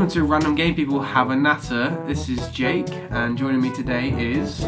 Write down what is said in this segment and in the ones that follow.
welcome to Random Game People Have a Natter. This is Jake, and joining me today is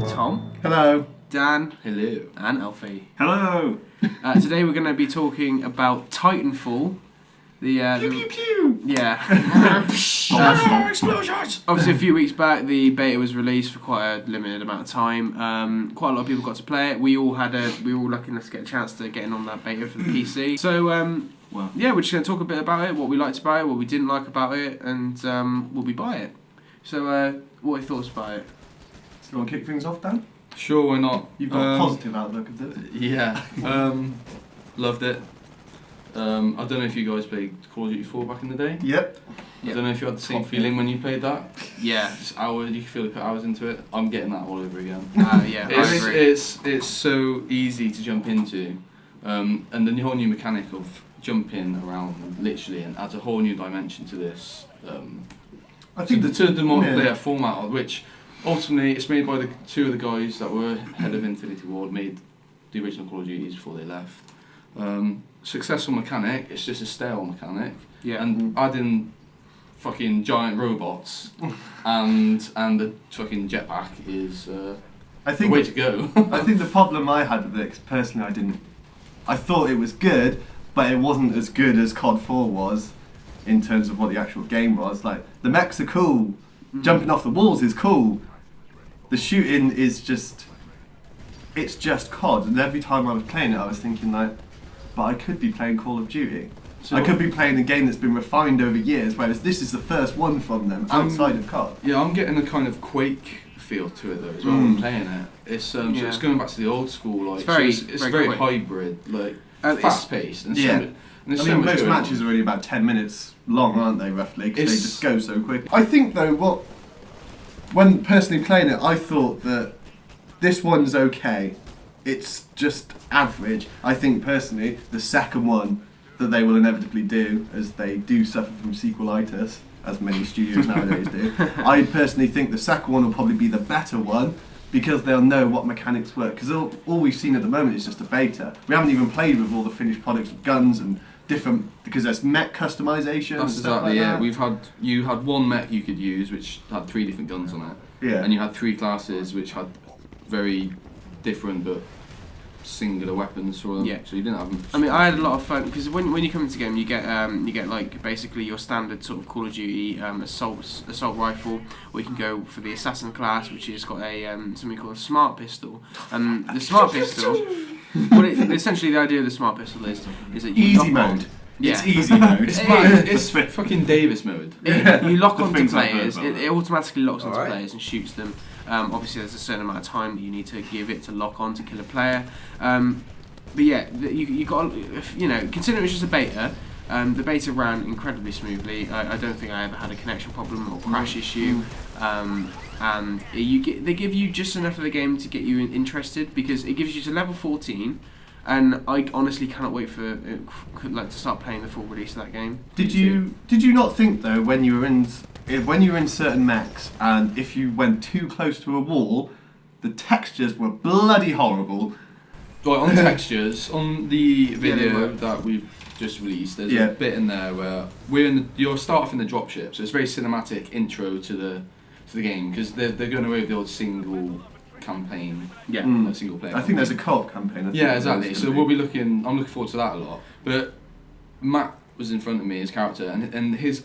Tom. Hello. Dan. Hello. And Alfie. Hello. Today we're going to be talking about Titanfall. Pew pew pew. Yeah. Explosions. Obviously, a few weeks back, the beta was released for quite a limited amount of time. Quite a lot of people got to play it. We all lucky enough to get a chance to get in on that beta for the PC. So, yeah, we're just going to talk a bit about it, what we liked about it, what we didn't like about it, and will we buy it? So, what are your thoughts about it? Do you want to kick things off, Dan? Sure, why not? You've got a positive outlook of it. Yeah. Loved it. I don't know if you guys played Call of Duty 4 back in the day. Yep. I don't know if you had the same feeling when you played that. Yeah. Just hours, you could feel you put hours into it. I'm getting that all over again. Yeah, I agree. It's so easy to jump into, and the whole new mechanic of jumping around literally and adds a whole new dimension to this. I think to the multiplayer format, which ultimately it's made by the two of the guys that were head of Infinity Ward, made the original Call of Duties before they left. Successful mechanic, it's just a stale mechanic. Yeah. And adding fucking giant robots and the fucking jetpack is the way to go. I think the problem I had with it, 'cause personally I thought it was good, but it wasn't as good as COD 4 was in terms of what the actual game was. Like, the mechs are cool, jumping off the walls is cool, the shooting is just, it's just COD, and every time I was playing it I was thinking like, but I could be playing Call of Duty. So I could be playing a game that's been refined over years, whereas this is the first one from them outside of COD. Yeah, I'm getting a kind of Quake feel to it though as well when playing it. It's so it's going back to the old school, like it's very hybrid, like fast paced and most matches are only about 10 minutes long, aren't they, roughly? Because they just go so quick. I think though, when personally playing it, I thought that this one's okay. It's just average. I think personally, the second one that they will inevitably do, as they do suffer from sequelitis, as many studios nowadays do, I personally think the second one will probably be the better one, because they'll know what mechanics work. Because all we've seen at the moment is just a beta. We haven't even played with all the finished products of guns and different, because there's mech customization. That's exactly it. You had one mech you could use, which had 3 different guns on it. Yeah. And you had 3 classes, which had very different but singular weapons for them. Yeah. So you didn't have them. I mean, I had a lot of fun because when you come into the game, you get like basically your standard sort of Call of Duty assault rifle, or you can go for the assassin class, which has got a something called a smart pistol. The smart pistol, essentially the idea of the smart pistol is that you easy mode. Yeah. It's easy mode. It's fucking Davis mode. You lock onto players. It automatically locks onto players and shoots them. Obviously, there's a certain amount of time that you need to give it to lock on to kill a player. But yeah, you got considering it's just a beta. The beta ran incredibly smoothly. I don't think I ever had a connection problem or crash issue. And they give you just enough of the game to get you interested, because it gives you to level 14. And I honestly cannot wait for to start playing the full release of that game. Did you not think though, when you were in certain mechs, and if you went too close to a wall, the textures were bloody horrible? Right, on textures, on the video that we've just released, there's a bit in there where you'll start off in the dropship, so it's a very cinematic intro to the game, because they're going away with the old single campaign, single player. I think there's a co-op campaign. Yeah, exactly. So I'm looking forward to that a lot. But Matt was in front of me, his character, and his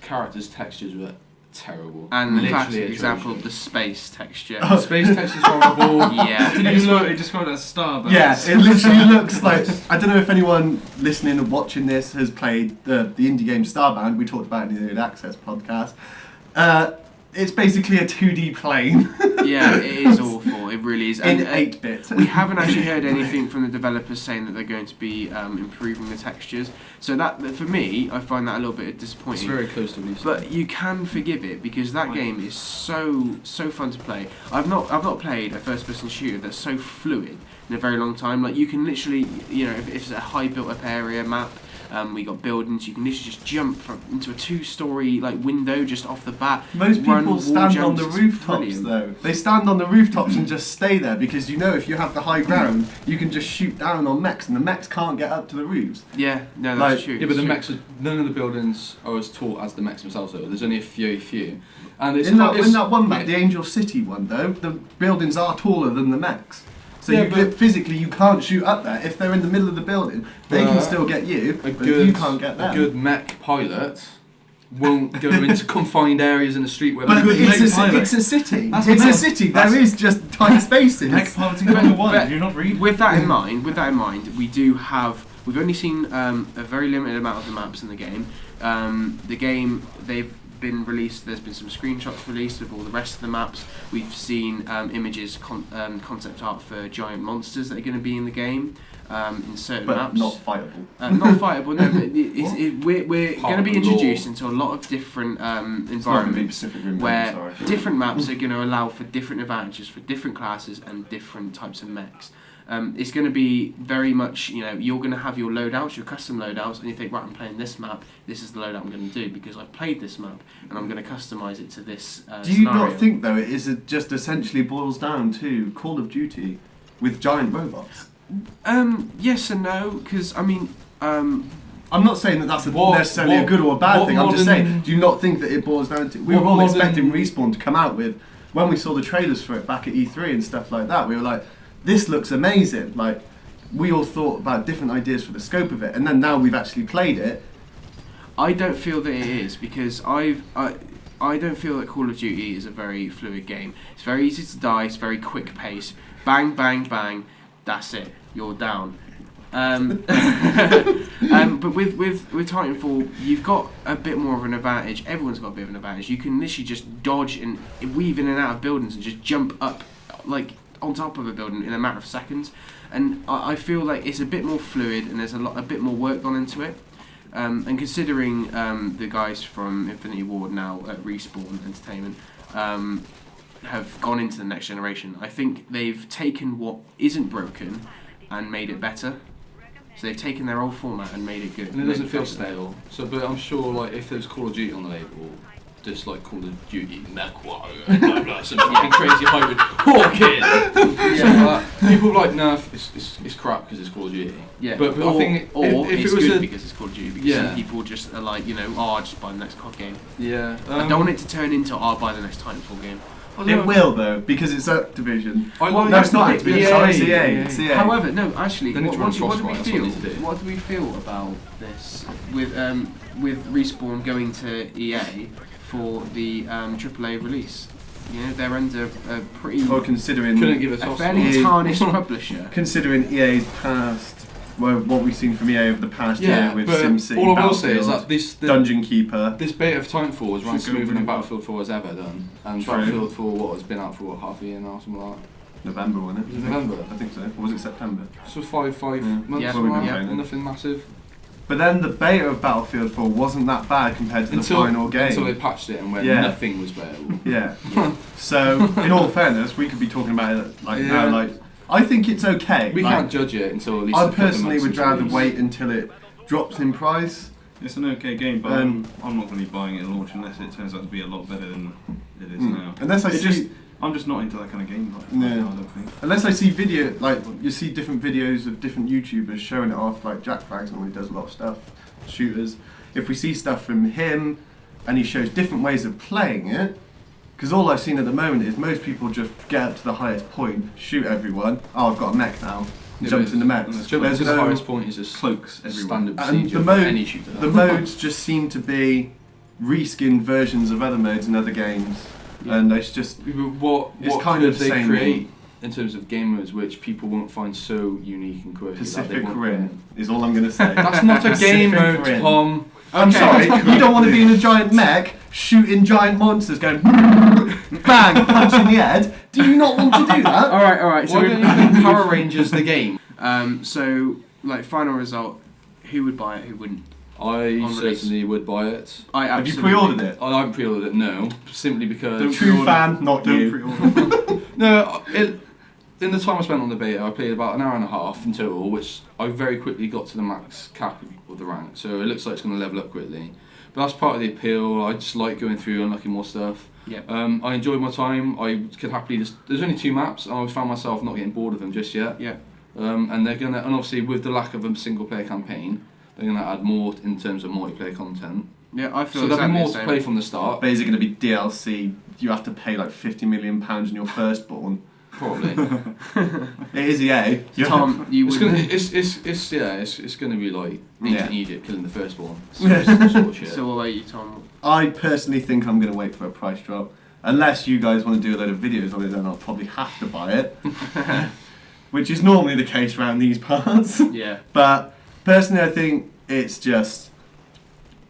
character's textures were terrible. And the classic example of the space texture. Oh, space texture's horrible. Yeah. He just called it a star. Yeah, it literally looks like, I don't know if anyone listening and watching this has played the indie game Starbound. We talked about it in the Early Access podcast. It's basically a 2D plane. Yeah, it is awful. It really is. In 8-bit. We haven't actually heard anything from the developers saying that they're going to be improving the textures. So that, for me, I find that a little bit disappointing. It's very close to release. But you can forgive it, because that game is so fun to play. I've not played a first-person shooter that's so fluid in a very long time. Like, you can literally, if it's a high built-up area map, We got buildings. You can literally just jump into a 2-story like window just off the bat. Most people stand on the rooftops though. They stand on the rooftops and just stay there because if you have the high ground, you can just shoot down on mechs, and the mechs can't get up to the roofs. Yeah, no, that's true. Yeah, but the mechs, none of the buildings are as tall as the mechs themselves. Though there's only a few. And in that one map, the Angel City one though, the buildings are taller than the mechs. So physically you can't shoot up there. If they're in the middle of the building, they can still get you, but you can't get them. A good mech pilot won't go into confined areas in the street where... But it's a city. It's a city. There is just tight spaces. Mech piloting 101. You're not reading. With that in mind, we've only seen a very limited amount of the maps in the game. They've been released. There's been some screenshots released of all the rest of the maps. We've seen images, concept art for giant monsters that are going to be in the game in certain maps. Not fightable. Not fightable. No, but we're going to be introduced into a lot of different environments where different maps are going to allow for different advantages for different classes and different types of mechs. It's going to be very much, you're going to have your loadouts, your custom loadouts, and you think, right, I'm playing this map, this is the loadout I'm going to do because I've played this map and I'm going to customise it to this Do you not think, though, it is just essentially boils down to Call of Duty with giant robots? Yes and no, because, I'm not saying that that's necessarily a good or a bad thing, I'm just saying, do you not think that it boils down to... We were all expecting Respawn to come out with, when we saw the trailers for it back at E3 and stuff like that, we were like, this looks amazing. Like, we all thought about different ideas for the scope of it, and then now we've actually played it. I don't feel that it is because I don't feel that Call of Duty is a very fluid game. It's very easy to die. It's very quick pace. Bang, bang, bang. That's it. You're down. But with Titanfall, you've got a bit more of an advantage. Everyone's got a bit of an advantage. You can literally just dodge and weave in and out of buildings and just jump up like on top of a building in a matter of seconds, and I feel like it's a bit more fluid and there's a bit more work gone into it. And considering the guys from Infinity Ward now at Respawn Entertainment have gone into the next generation, I think they've taken what isn't broken and made it better. So they've taken their old format and made it good. And it doesn't feel stale. So, but I'm sure, like, if there's Call of Duty on the label, just like Call of Duty Mech Warrior, blah blah, some fucking crazy hybrid Hawking. People are like, nah, it's crap because it's Call of Duty. Yeah, but I think if it's it was good because it's Call of Duty, because some people just are like, I'll just buy the next COD game. Yeah. I don't want it to turn into, I'll buy the next Titanfall game. It will though, because it's Activision. No, it's not Activision. Sorry, it's EA. However, no, actually, what do we feel about this with Respawn going to EA for the AAA release? They're under a pretty fairly tarnished publisher. Considering EA's past, what we've seen from EA over the past year with SimCity, all I will say is that Dungeon Keeper, this beta of Titanfall has run smoother than Battlefield 4 has ever done, and Battlefield 4 has been out for half a year now, something like that. November, wasn't it? Was it November? I think so. Or was it September? So 5 months, nothing massive. But then the beta of Battlefield 4 wasn't that bad compared to the final game. Until they patched it and when nothing was playable. Yeah. So, in all fairness, we could be talking about it now. I think it's okay. We can't judge it until at least. I personally would rather wait until it drops in price. It's an okay game, but I'm not going to be buying it at launch unless it turns out to be a lot better than it is now. Unless I'm just not into that kind of game. No. I don't think. Unless I see you see different videos of different YouTubers showing it off, like Jack Frags normally does a lot of stuff, shooters. If we see stuff from him, and he shows different ways of playing it, because all I've seen at the moment is most people just get up to the highest point, shoot everyone. Oh, I've got a mech now. Jump in the mech. Jumping to the highest point is just cloaks standard procedure for any shooter. The modes just seem to be reskinned versions of other modes in other games. Yeah. And it's just what kind of they create in terms of game modes which people won't find so unique and quirky. Pacific Rim is all I'm going to say. That's not a game mode, Tom. I'm sorry, you don't want to be in a giant mech shooting giant monsters going bang, punch in the head. Do you not want to do that? Alright, so we're Power Rangers the game. So, final result, who would buy it, who wouldn't? I certainly would buy it. Have you pre-ordered it? I haven't pre-ordered it, no. Simply because... True fan, not you. No, in the time I spent on the beta, I played about an hour and a half in total, which I very quickly got to the max cap of the rank. So it looks like it's going to level up quickly. But that's part of the appeal. I just like going through, unlocking more stuff. Yeah. I enjoyed my time. I could happily just. There's only 2 maps, and I found myself not getting bored of them just yet. Yeah. And they're gonna, and obviously with the lack of a single player campaign, they're gonna add more in terms of multiplayer content. Yeah, I feel so there'll be more the to same. play from the start. But is it going to be DLC? You have to pay like £50 million in your firstborn. Probably. It is EA. Tom, you it's would. it's gonna be like ancient Egypt killing the firstborn. Sort of shit. So what about you, Tom? I personally think I'm going to wait for a price drop. Unless you guys want to do a load of videos on it, then I'll probably have to buy it. Which is normally the case around these parts. Yeah. But personally, I think it's just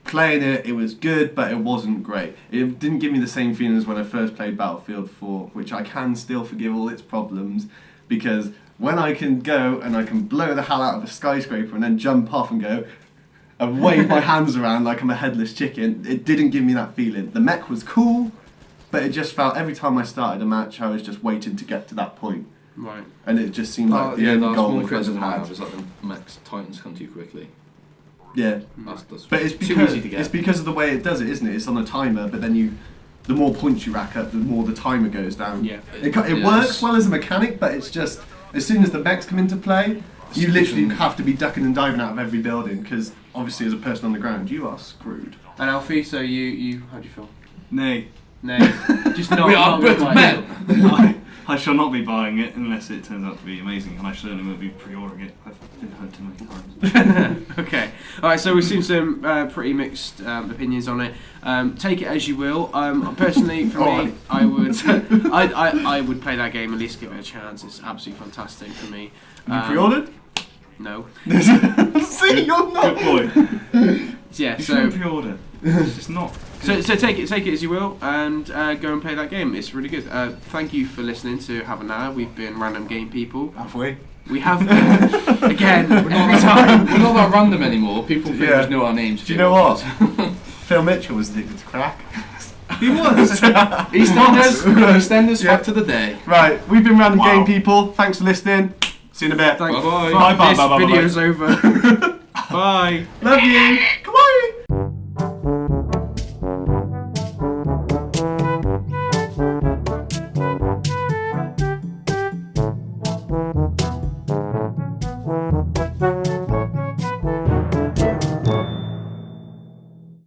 playing it. It was good, but it wasn't great. It didn't give me the same feeling as when I first played Battlefield 4, which I can still forgive all its problems, because when I can go and I can blow the hell out of a skyscraper and then jump off and go and wave my hands around like I'm a headless chicken, it didn't give me that feeling. The mech was cool, but it just felt every time I started a match, I was just waiting to get to that point. Right. And it just seemed like the only goal we could have had. Is like the mech's Titans come too quickly. Yeah. That's but it's too because easy to get. it's because of the way it does it, isn't it? It's on a timer, but then the more points you rack up, the more the timer goes down. Yeah. It works well as a mechanic, but it's just as soon as the mechs come into play, you literally have to be ducking and diving out of every building, because obviously as a person on the ground, you are screwed. And Alfie, so you how do you feel? Nay. No, just not. We are both men. I shall not be buying it unless it turns out to be amazing, and I certainly won't be pre-ordering it. I've been hurt too many times. Okay. Alright, so we've seen some pretty mixed opinions on it. Take it as you will. Personally, for me, I would I would play that game, at least give it a chance. It's absolutely fantastic for me. You pre-ordered? No. See, you're not. Good boy. Yeah, You so shouldn't pre-order. It's just not. So take it as you will, and go and play that game. It's really good. Thank you for listening to Have an Hour. We've been Random Game People. Have we? We have been. Again, every time. We're not that random anymore. People pretty much know our names. Do you know what? Phil Mitchell was addicted to crack. He was. EastEnders back to the day. Right, we've been Random Game People. Thanks for listening. See you in a bit. Thanks. Bye-bye. Fuck, Bye-bye, this bye-bye, video's over. Bye. Love you.